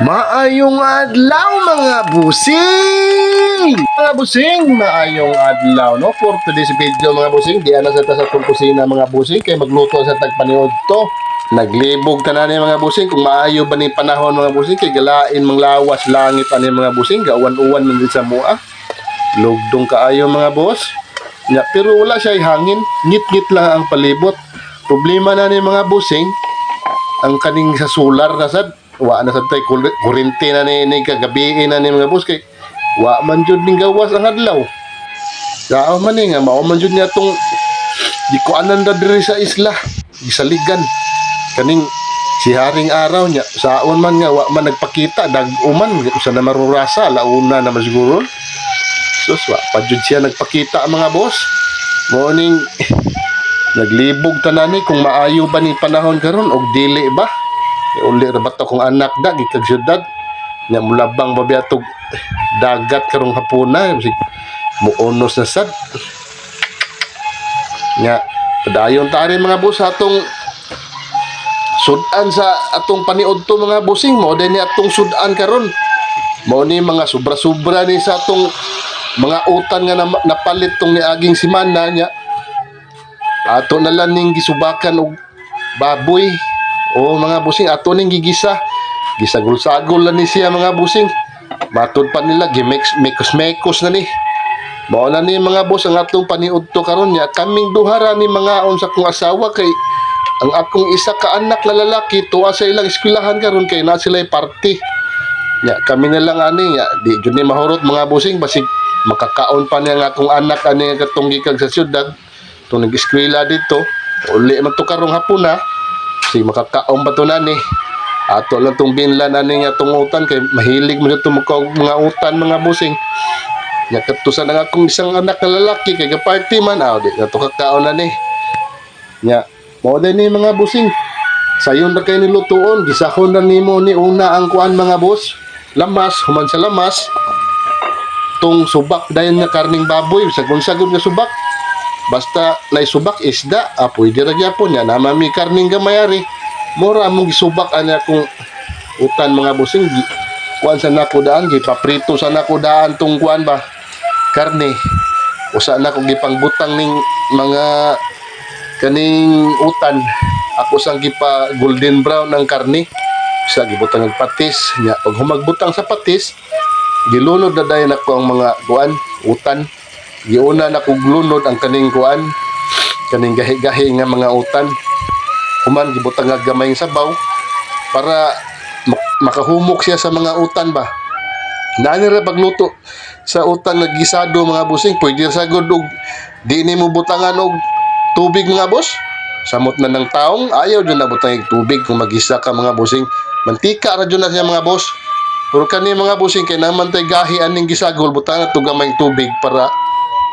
Maayong adlaw mga busing! Mga busing, maayong adlaw no? For today's video mga busing, di ana sa itong kusina mga busing, kay magluto sa tagpaniod to. Naglibog tanan ni mga busing, kung maayo ba ni panahon mga busing, kay galain manglawas langit ani mga busing, gauwan-uwan man din sa mua. Lugdong kaayo mga boss. Ya, pero wala siya hangin, ngit-ngit lang ang palibot. Problema na ni mga busing, ang kaning sa solar na sad, wa na sad tay kurente na ni kagabi na ni mga boss, kay wa man jud ning gawas ang adlaw. Sao man ni nga mao man jud niya tong di ko ananda diri sa isla, gisaligan. Kaning si haring araw niya saon man nga wa man nagpakita, dag-uman usa na marurasa launa na masiguro. Sus, wa pa jud siya nagpakita mga boss. Morning naglibog tanani kung maayo ba ni panahon karon og dili ba. Uli ra bato kong anak da gitag syudad nya mulabang babiatog dagat karong hapuna muunos na sad nya padayon ta rin mga boss atong sudan sa atong paniod to mga bossing mo ni atong sudan karon mo ni mga sobra-sobra ni sa atong mga utan nga napalit tong niaging semana nya ato na lang ning gisubakan og baboy. O mga busing ato ning gigisa. Gisagol-sagol na ni siya mga busing. Matud pa nila gimekos-mekos na ni. Mao na ni mga boss ang atong paniudto karon nya kaming duha ra ni mga on sa kong asawa kay ang akong isa ka anak na lalaki tuwa sa ilang eskwelahan karon kay na sila party. Nya kami na lang ani nya di jud ni mahurot mga busing basig makakaon pa niya nga akong anak ani katong gikag sa syudad. Tong nag-eskwela dito uli man to karong hapon na. Sige makakaon ba ito nani ato lang itong binlan nani nga itong utan kay mahilig mo ito mga utan mga busing nakatusan na akong isang anak na lalaki kay kaparty man di na ito kakaon nani nya mo din ni mga busing sayon na kayo nilutuon gisahon na nimo ni una ang kuan mga boss lamas human sa lamas tong subak dayon nga karning baboy sagon-sagon nga subak. Basta lay subak isda, pwede ra gyapon ya namami karning gamayari. Mura mong gisubak ana kung utan mga busing kuan sa nako daan gipaprito sa nako daan tong kuan ba karne. Usa na ko gipangbutang ning mga kaning utan. Ako sang gipa golden brown ang karne. Sa gibutang ng patis nya pag humagbutang sa patis gilunod na dayon ako ang mga kuan utan. Giuna na kog lunod ang kaning kuan kaning gahi-gahi nga mga utan human gibutang nga gamay sabaw para makahumok siya sa mga utan ba nani ra pagluto sa utan nga gisado mga busing pwede sa gud og di nimo butangan og tubig mga boss samot na ng taong ayaw jud na butang og tubig kung magisa ka mga busing mantika ra jud na siya mga boss pero kani mga busing kay naman tay gahi aning gisagol butangan og gamay tubig para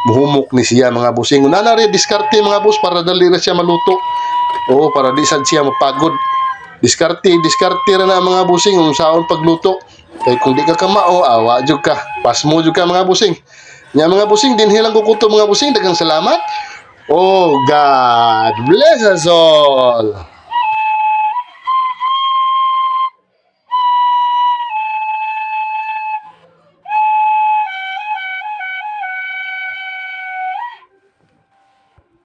muhumok ni siya mga busing. Una na rin diskarte mga boss para dali na siya maluto. Oo, para di sad siya mapagod. Diskarte ra na mga busing kung saon pagluto. Kaya kung di ka kamao, awa jud ka. Pas mo jud ka mga busing. Nya mga busing, din hilang kukuto mga busing. Dagang salamat. Oh, God bless us all.